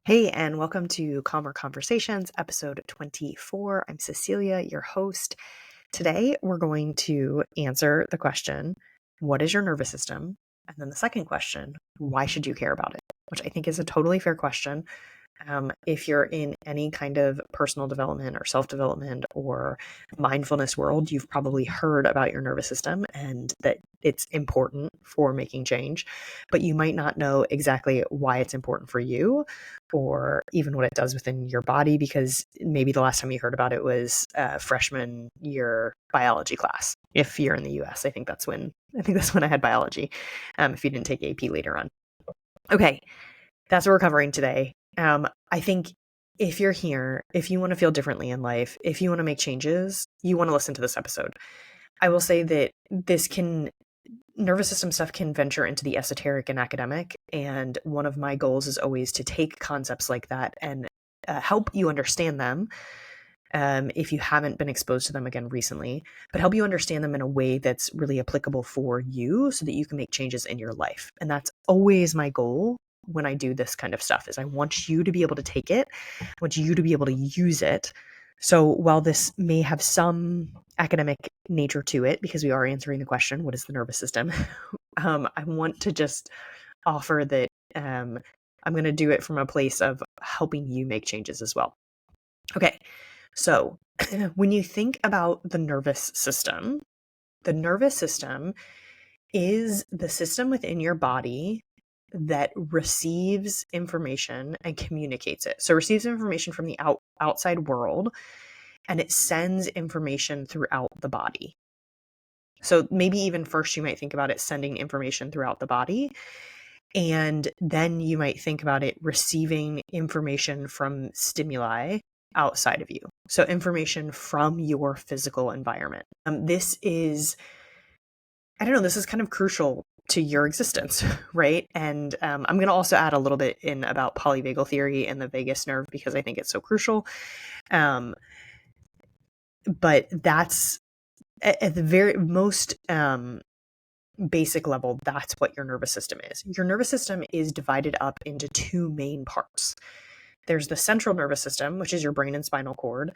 Hey, and welcome to Calmer Conversations, episode 24. I'm Cecilia, your host. Today, we're going to answer the question, what is your nervous system? And then the second question, why should you care about it? Which I think is a totally fair question. If you're in any kind of personal development or self-development or mindfulness world, you've probably heard about your nervous system and that it's important for making change, but you might not know exactly why it's important for you or even what it does within your body, because maybe the last time you heard about it was freshman year biology class. If you're in the US, I think that's when I had biology. If you didn't take AP later on. Okay, that's what we're covering today. I think if you're here, if you want to feel differently in life, if you want to make changes, you want to listen to this episode. I will say that nervous system stuff can venture into the esoteric and academic. And one of my goals is always to take concepts like that and help you understand them. If you haven't been exposed to them again recently, but help you understand them in a way that's really applicable for you so that you can make changes in your life. And that's always my goal when I do this kind of stuff, is I want you to be able to take it, I want you to be able to use it. So while this may have some academic nature to it, because we are answering the question, what is the nervous system? I want to just offer that I'm going to do it from a place of helping you make changes as well. Okay. So when you think about the nervous system is the system within your body that receives information and communicates it. So it receives information from the outside world, and it sends information throughout the body. So maybe even first you might think about it sending information throughout the body, and then you might think about it receiving information from stimuli outside of you. So information from your physical environment. This is kind of crucial to your existence, right? And I'm going to also add a little bit in about polyvagal theory and the vagus nerve because I think it's so crucial. But that's at the very most basic level, that's what your nervous system is. Your nervous system is divided up into two main parts. There's the central nervous system, which is your brain and spinal cord,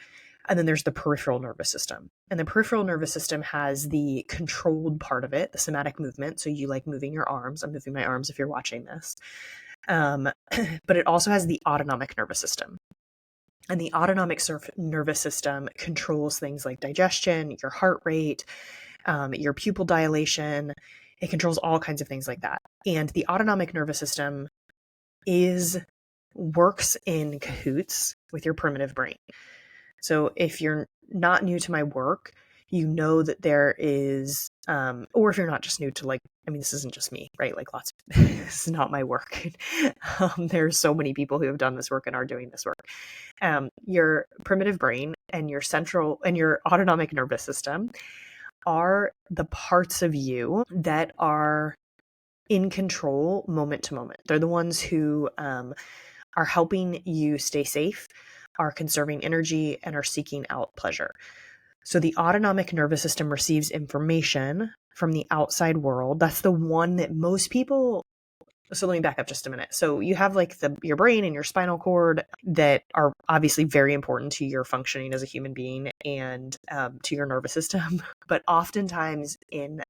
and then there's the peripheral nervous system. And the peripheral nervous system has the controlled part of it, the somatic movement. So you like moving your arms. I'm moving my arms if you're watching this. But it also has the autonomic nervous system. And the autonomic nervous system controls things like digestion, your heart rate, your pupil dilation. It controls all kinds of things like that. And the autonomic nervous system works in cahoots with your primitive brain. So if you're not new to my work, you know that there is, or if you're not just new to this isn't just me, right? This is not my work. There's so many people who have done this work and are doing this work. Your primitive brain and your central and your autonomic nervous system are the parts of you that are in control moment to moment. They're the ones who are helping you stay safe, are conserving energy, and are seeking out pleasure. So the autonomic nervous system receives information from the outside world. That's the one that most people... So let me back up just a minute. So you have your brain and your spinal cord that are obviously very important to your functioning as a human being and to your nervous system. But oftentimes in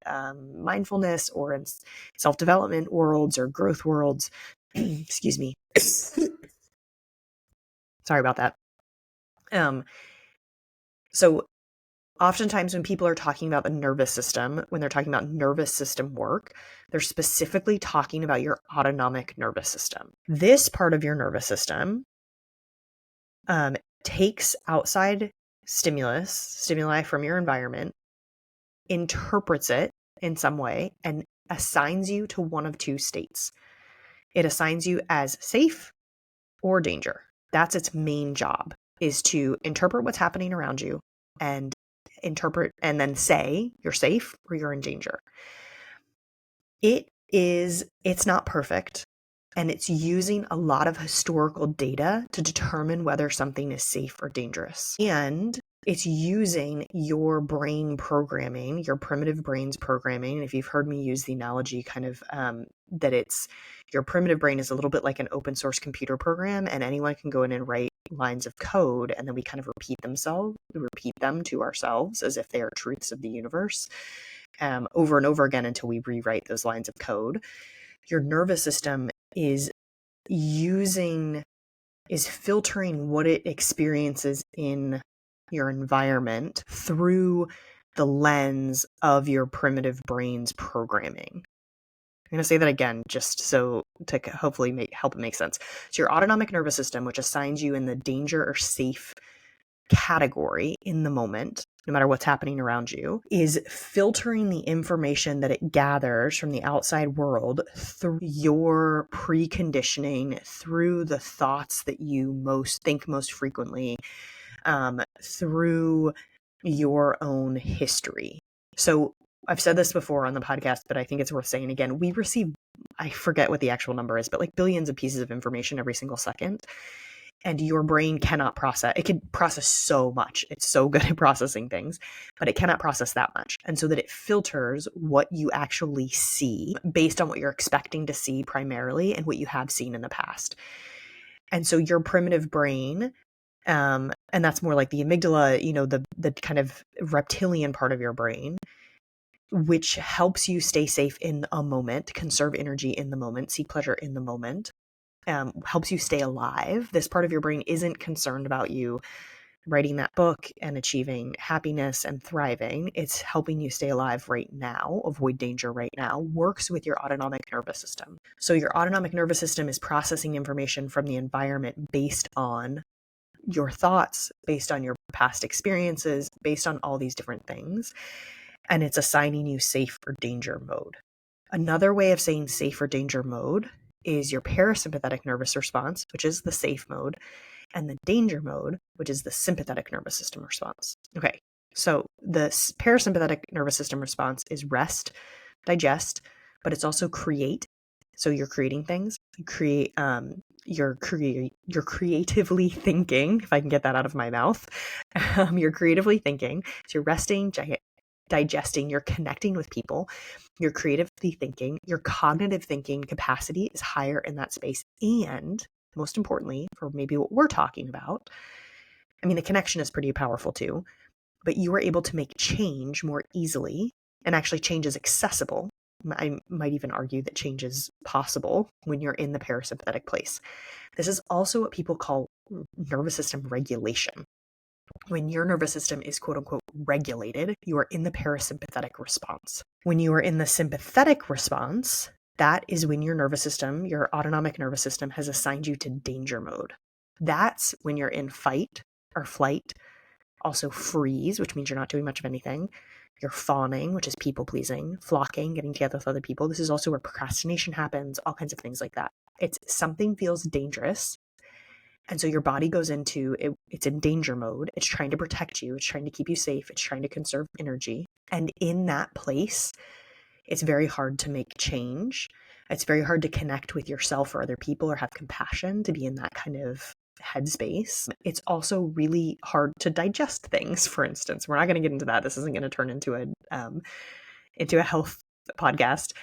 mindfulness or in self-development worlds or growth worlds, excuse me. Sorry about that. So oftentimes when people are talking about the nervous system, when they're talking about nervous system work, they're specifically talking about your autonomic nervous system. This part of your nervous system takes outside stimuli from your environment, interprets it in some way, and assigns you to one of two states. It assigns you as safe or danger. That's its main job, is to interpret what's happening around you and interpret and then say you're safe or you're in danger. It's not perfect, and it's using a lot of historical data to determine whether something is safe or dangerous. And it's using your brain programming, your primitive brain's programming. And if you've heard me use the analogy kind of that it's your primitive brain is a little bit like an open source computer program, and anyone can go in and write lines of code, and then we kind of repeat them to ourselves as if they are truths of the universe, over and over again until we rewrite those lines of code. Your nervous system is filtering what it experiences in your environment through the lens of your primitive brain's programming. I'm going to say that again, just so to hopefully help it make sense. So your autonomic nervous system, which assigns you in the danger or safe category in the moment, no matter what's happening around you, is filtering the information that it gathers from the outside world through your preconditioning, through the thoughts that you think most frequently, through your own history. So I've said this before on the podcast, but I think it's worth saying again. We receive, I forget what the actual number is, but like billions of pieces of information every single second. And your brain cannot process. It can process so much. It's so good at processing things, but it cannot process that much. And so that it filters what you actually see based on what you're expecting to see primarily and what you have seen in the past. And so your primitive brain, and that's more like the amygdala, the kind of reptilian part of your brain, which helps you stay safe in a moment, conserve energy in the moment, seek pleasure in the moment, helps you stay alive. This part of your brain isn't concerned about you writing that book and achieving happiness and thriving. It's helping you stay alive right now, avoid danger right now, works with your autonomic nervous system. So your autonomic nervous system is processing information from the environment based on your thoughts, based on your past experiences, based on all these different things. And it's assigning you safe or danger mode. Another way of saying safe or danger mode is your parasympathetic nervous response, which is the safe mode, and the danger mode, which is the sympathetic nervous system response. Okay, so the parasympathetic nervous system response is rest, digest, but it's also create. So you're creating things. You're creatively thinking, if I can get that out of my mouth. You're creatively thinking. So you're resting, digesting, you're connecting with people, you're creatively thinking, your cognitive thinking capacity is higher in that space. And most importantly, for maybe what we're talking about, I mean, the connection is pretty powerful too, but you are able to make change more easily, and actually change is accessible. I might even argue that change is possible when you're in the parasympathetic place. This is also what people call nervous system regulation. When your nervous system is quote unquote regulated, you are in the parasympathetic response. When you are in the sympathetic response, that is when your nervous system, your autonomic nervous system, has assigned you to danger mode. That's when you're in fight or flight, also freeze, which means you're not doing much of anything. You're fawning, which is people pleasing, flocking, getting together with other people. This is also where procrastination happens, all kinds of things like that. It's something feels dangerous. And so your body goes into it, it's in danger mode. It's trying to protect you. It's trying to keep you safe. It's trying to conserve energy. And in that place, it's very hard to make change. It's very hard to connect with yourself or other people or have compassion, to be in that kind of headspace. It's also really hard to digest things, for instance. We're not going to get into that. This isn't going to turn into a health podcast.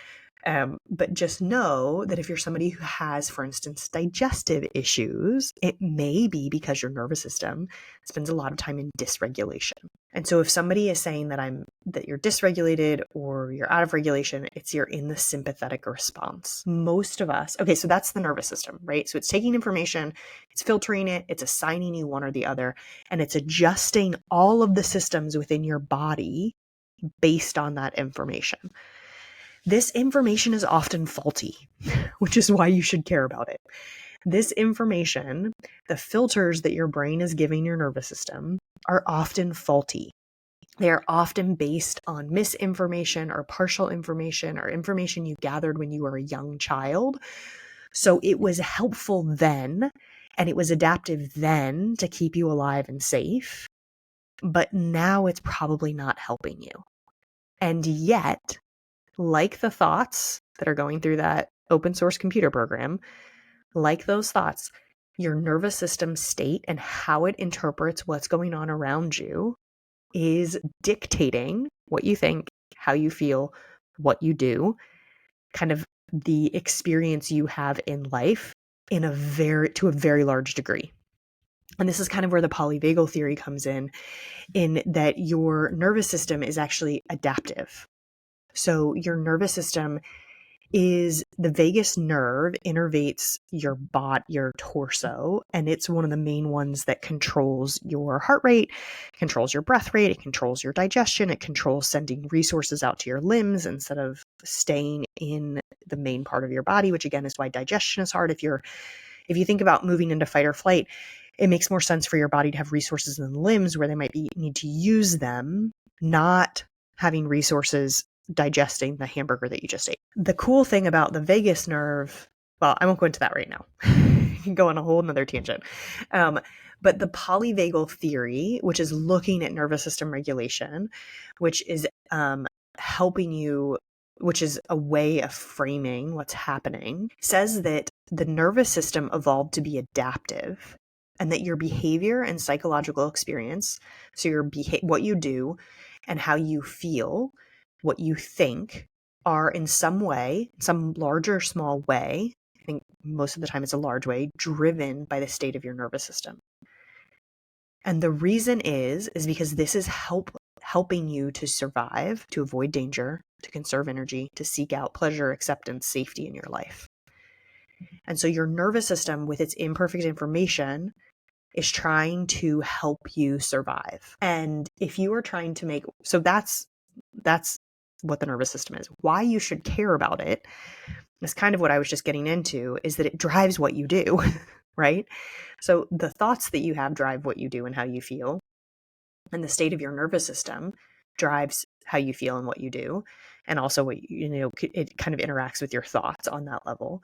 But just know that if you're somebody who has, for instance, digestive issues, it may be because your nervous system spends a lot of time in dysregulation. And so if somebody is saying that you're dysregulated or you're out of regulation, it's you're in the sympathetic response. Most of us, okay, so that's the nervous system, right? So it's taking information, it's filtering it, it's assigning you one or the other, and it's adjusting all of the systems within your body based on that information. This information is often faulty, which is why you should care about it. This information, the filters that your brain is giving your nervous system, are often faulty. They are often based on misinformation or partial information or information you gathered when you were a young child. So it was helpful then, and it was adaptive then to keep you alive and safe. But now it's probably not helping you. And yet, like the thoughts that are going through that open source computer program, like those thoughts, your nervous system state and how it interprets what's going on around you is dictating what you think, how you feel, what you do, kind of the experience you have in life to a very large degree. And this is kind of where the polyvagal theory comes in that your nervous system is actually adaptive. So your nervous system is the vagus nerve innervates your torso, and it's one of the main ones that controls your heart rate, controls your breath rate, it controls your digestion, it controls sending resources out to your limbs instead of staying in the main part of your body, which again is why digestion is hard. If you think about moving into fight or flight, it makes more sense for your body to have resources in the limbs where they might need to use them, not having resources digesting the hamburger that you just ate. The cool thing about the vagus nerve, well, I won't go into that right now. You can go on a whole nother tangent. But the polyvagal theory, which is looking at nervous system regulation, which is helping you, which is a way of framing what's happening, says that the nervous system evolved to be adaptive and that your behavior and psychological experience, so what you do and how you feel, what you think, are in some way, some large or small way, I think most of the time it's a large way, driven by the state of your nervous system. And the reason is because this is helping you to survive, to avoid danger, to conserve energy, to seek out pleasure, acceptance, safety in your life. And so your nervous system, with its imperfect information, is trying to help you survive. And if you are trying to so that's what the nervous system is. Why you should care about it is kind of what I was just getting into, is that it drives what you do, right? So the thoughts that you have drive what you do and how you feel. And the state of your nervous system drives how you feel and what you do. And also it kind of interacts with your thoughts on that level.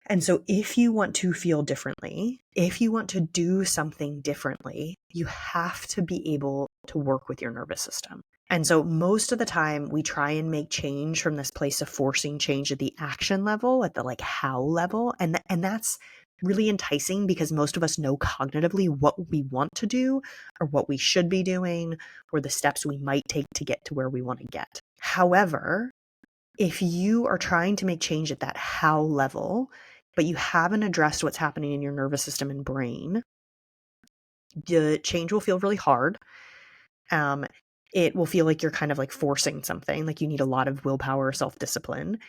And so if you want to feel differently, if you want to do something differently, you have to be able to work with your nervous system. And so most of the time we try and make change from this place of forcing change at the action level, at the how level. And that's really enticing because most of us know cognitively what we want to do or what we should be doing or the steps we might take to get to where we want to get. However, if you are trying to make change at that how level, but you haven't addressed what's happening in your nervous system and brain, the change will feel really hard. It will feel like you're kind of forcing something, like you need a lot of willpower or self-discipline,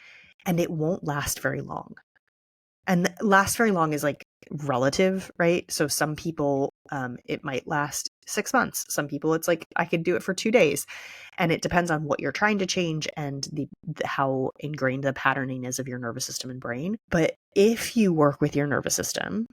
and it won't last very long. And last very long is relative, right? So some people, it might last 6 months. Some people, it's I could do it for 2 days. And it depends on what you're trying to change and how ingrained the patterning is of your nervous system and brain. But if you work with your nervous system,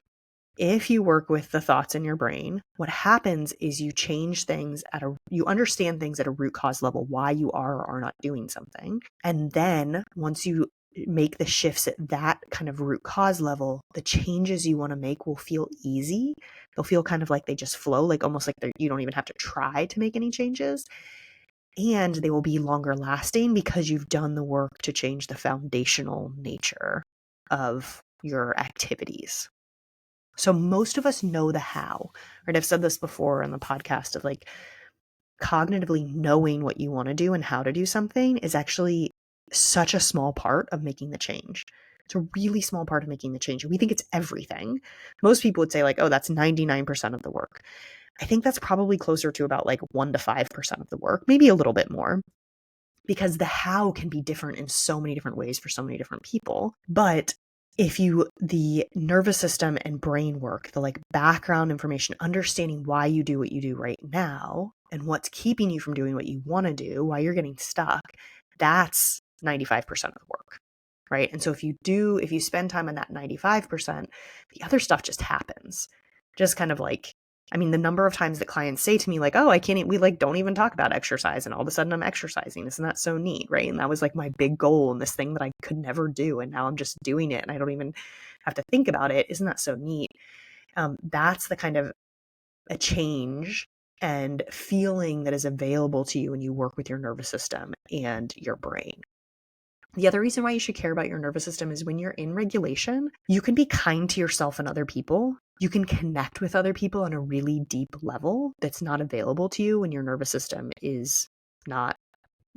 if you work with the thoughts in your brain, what happens is you change things you understand things at a root cause level, why you are or are not doing something. And then once you make the shifts at that kind of root cause level, the changes you want to make will feel easy. They'll feel kind of like they just flow, almost like you don't even have to try to make any changes. And they will be longer lasting because you've done the work to change the foundational nature of your activities. So most of us know the how, right? I've said this before on the podcast of cognitively knowing what you want to do and how to do something is actually such a small part of making the change. It's a really small part of making the change. We think it's everything. Most people would say oh, that's 99% of the work. I think that's probably closer to about 1 to 5% of the work, maybe a little bit more, because the how can be different in so many different ways for so many different people. But the nervous system and brain work, the background information, understanding why you do what you do right now and what's keeping you from doing what you want to do, why you're getting stuck, that's 95% of the work, right? And so if you spend time on that 95%, the other stuff just happens. Just kind of the number of times that clients say to me oh, I can't, we don't even talk about exercise. And all of a sudden I'm exercising. Isn't that so neat? Right. And that was my big goal and this thing that I could never do. And now I'm just doing it and I don't even have to think about it. Isn't that so neat? That's the kind of a change and feeling that is available to you when you work with your nervous system and your brain. The other reason why you should care about your nervous system is when you're in regulation, you can be kind to yourself and other people. You can connect with other people on a really deep level that's not available to you when your nervous system is not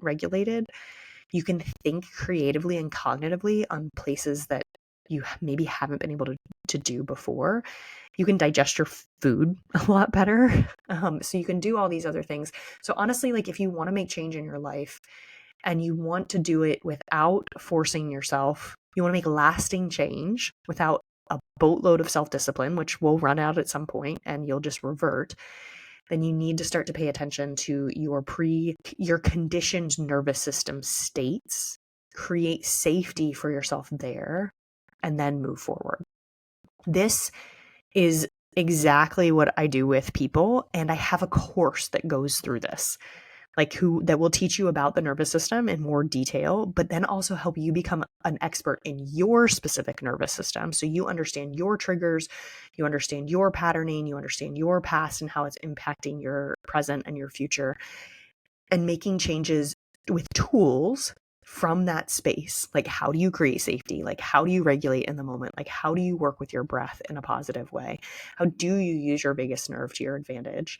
regulated. You can think creatively and cognitively on places that you maybe haven't been able to do before. You can digest your food a lot better. So you can do all these other things. So honestly, like if you want to make change in your life and you want to do it without forcing yourself, you want to make lasting change without a boatload of self-discipline, which will run out at some point and you'll just revert, then you need to start to pay attention to your conditioned nervous system states, create safety for yourself there, and then move forward. This is exactly what I do with people, and I have a course that goes through this, that will teach you about the nervous system in more detail, but then also help you become an expert in your specific nervous system. So you understand your triggers, you understand your patterning, you understand your past and how it's impacting your present and your future, and making changes with tools from that space. Like, how do you create safety? Like, how do you regulate in the moment? Like, how do you work with your breath in a positive way? How do you use your vagus nerve to your advantage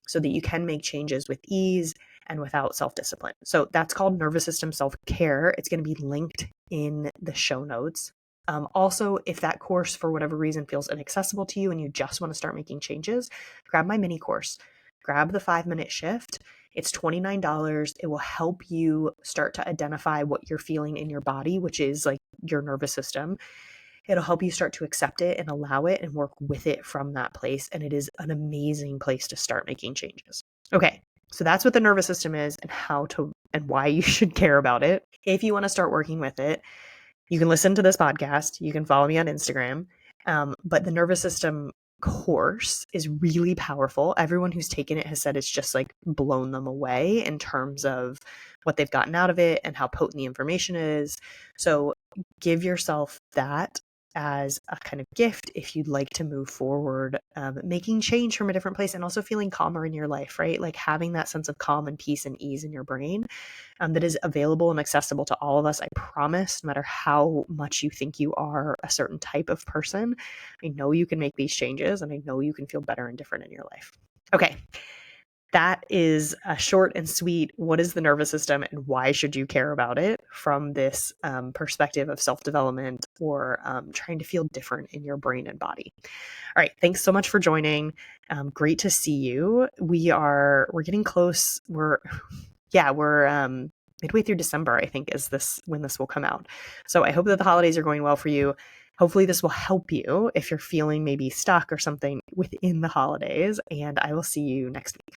so that you can make changes with ease and without self-discipline? So that's called nervous system self-care. It's going to be linked in the show notes. Also, if that course for whatever reason feels inaccessible to you and you just want to start making changes, grab my mini course. Grab the 5-minute shift. It's $29. It will help you start to identify what you're feeling in your body, which is like your nervous system. It'll help you start to accept it and allow it and work with it from that place. And it is an amazing place to start making changes. Okay, so that's what the nervous system is and why you should care about it. If you want to start working with it, you can listen to this podcast. You can follow me on Instagram. But the nervous system course is really powerful. Everyone who's taken it has said it's just like blown them away in terms of what they've gotten out of it and how potent the information is. So give yourself that as a kind of gift if you'd like to move forward, making change from a different place and also feeling calmer in your life, right? Like having that sense of calm and peace and ease in your brain. That is available and accessible to all of us. I promise, no matter how much you think you are a certain type of person, I know you can make these changes and I know you can feel better and different in your life. Okay. That is a short and sweet, what is the nervous system and why should you care about it from this perspective of self-development or trying to feel different in your brain and body. All right. Thanks so much for joining. Great to see you. We're getting close. We're midway through December, I think, is when this will come out. So I hope that the holidays are going well for you. Hopefully this will help you if you're feeling maybe stuck or something within the holidays, and I will see you next week.